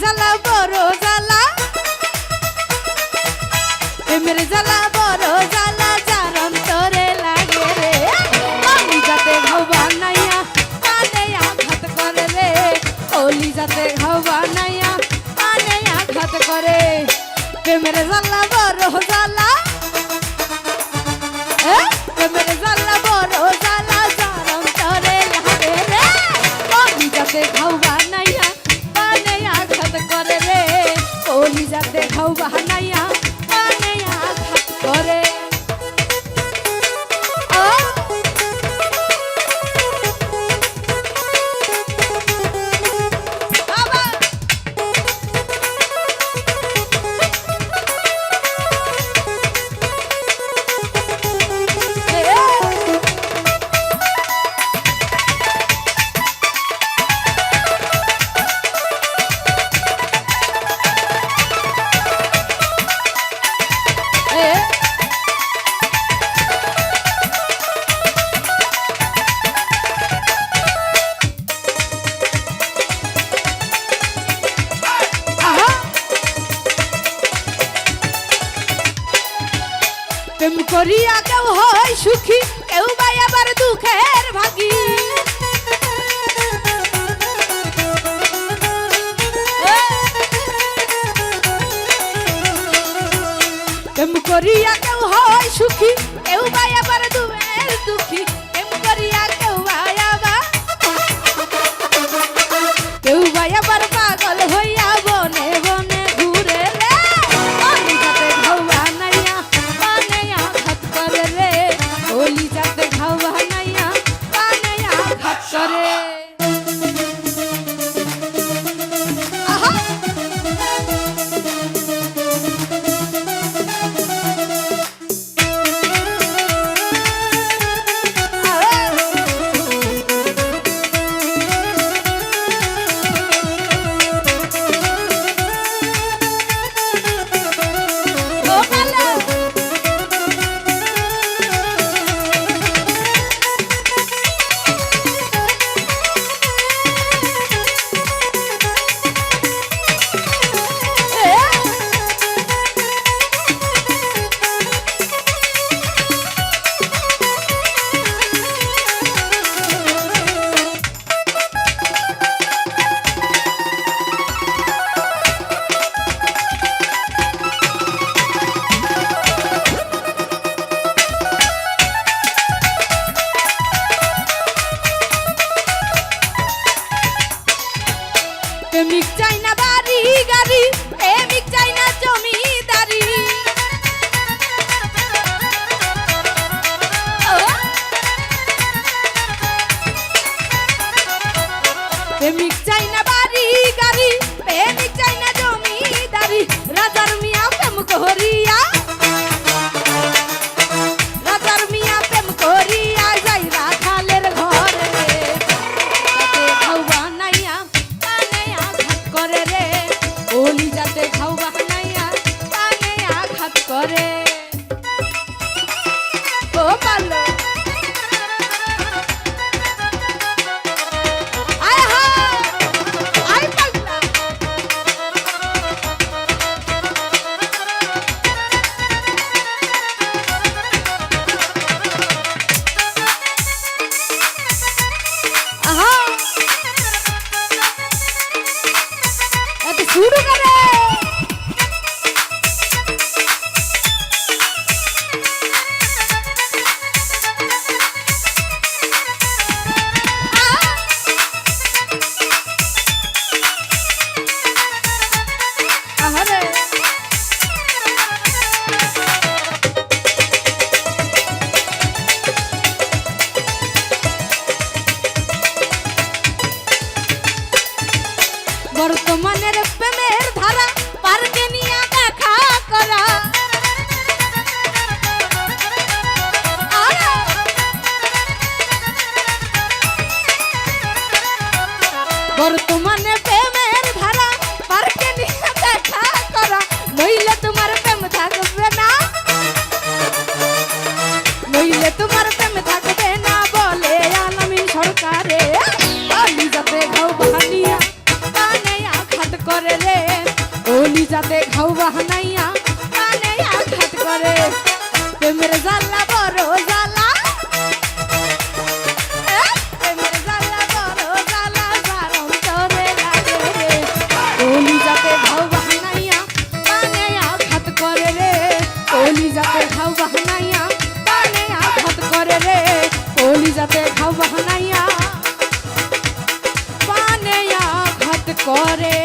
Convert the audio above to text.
জ্বালা বড় জ্বালা, প্রেমের জ্বালা বড় জ্বালা, যার অন্তরে লাগে রে আমি যাতে ঘাও বানাইয়া কানে আঘাত করে রে, অলি যাতে ঘাও বানাইয়া কানে আঘাত করে। প্রেমের জ্বালা বড় জ্বালা, প্রেমের জ্বালা বড় জ্বালা, যার অন্তরে লাগে রে আমি যাতে ঘাও বানাইয়া কানে আঘাত করে রে, অলি যাতে ঘাও বানাইয়া কানে আঘাত করে। প্রেম করিয়া কেউ হয় সুখী, কেউ বা আবার দুঃখের ভাগী। প্রেম করিয়া কেউ হয় সুখী, কেউ বা আবার দুঃখের দুঃখী। প্রেম করিয়া কেউ বা আবার, কেউ বা আবার পাগল হইয়া বনে বনে ঘুরে রে আমি যাতে ঘাও বানাইয়া কানে আঘাত করে রে, অলি যাতে ঘাও বানাইয়া কানে আঘাত করে। প্রেমিক চাই না বাড়ি গাড়ি, প্রেমিক চাই না জমিদারি। প্রেমিক চাই না বাড়ি গাড়ি, প্রেমিক চাই না জমিদারি। রাজার মিয়া প্রেম করিয়া, রাজার মিয়া প্রেম করিয়া যাই রাখালের ঘরে যাতে ঘাও বানাইয়া কানে আঘাত করে রে, অলি যাতে ঘাও বানাইয়া কানে আঘাত করে। ও পালো আয় হায় আয় পাগলা, আহা এত শুরু করে। আহারে বর্তমানের প্রেমের ধারা পার্কে নিয়ে দেখা করা, বর্তমানে প্রেমের ধারা পার্কে নিয়ে দেখা করা, নইলে তোমার প্রেম থাকবে না, নইলে তোমার প্রেম থাকবে না বলে আলামিন সরকারে। আমি যাতে ঘাও বানিয়া কানে আঘাত করে রে, ঘাও বাহানাইয়া কানে আঘাত করে প্রেমের জ্বালা বড় জ্বালা প্রেমের জ্বালা বড় জ্বালা যার অন্তরে লাগে রে কলিজাতে ঘাও বাহানাইয়া কানে আঘাত করে রে কলিজাতে ঘাও বাহানাইয়া কানে আঘাত করে রে কলিজাতে ঘাও বাহানাইয়া কানে আঘাত করে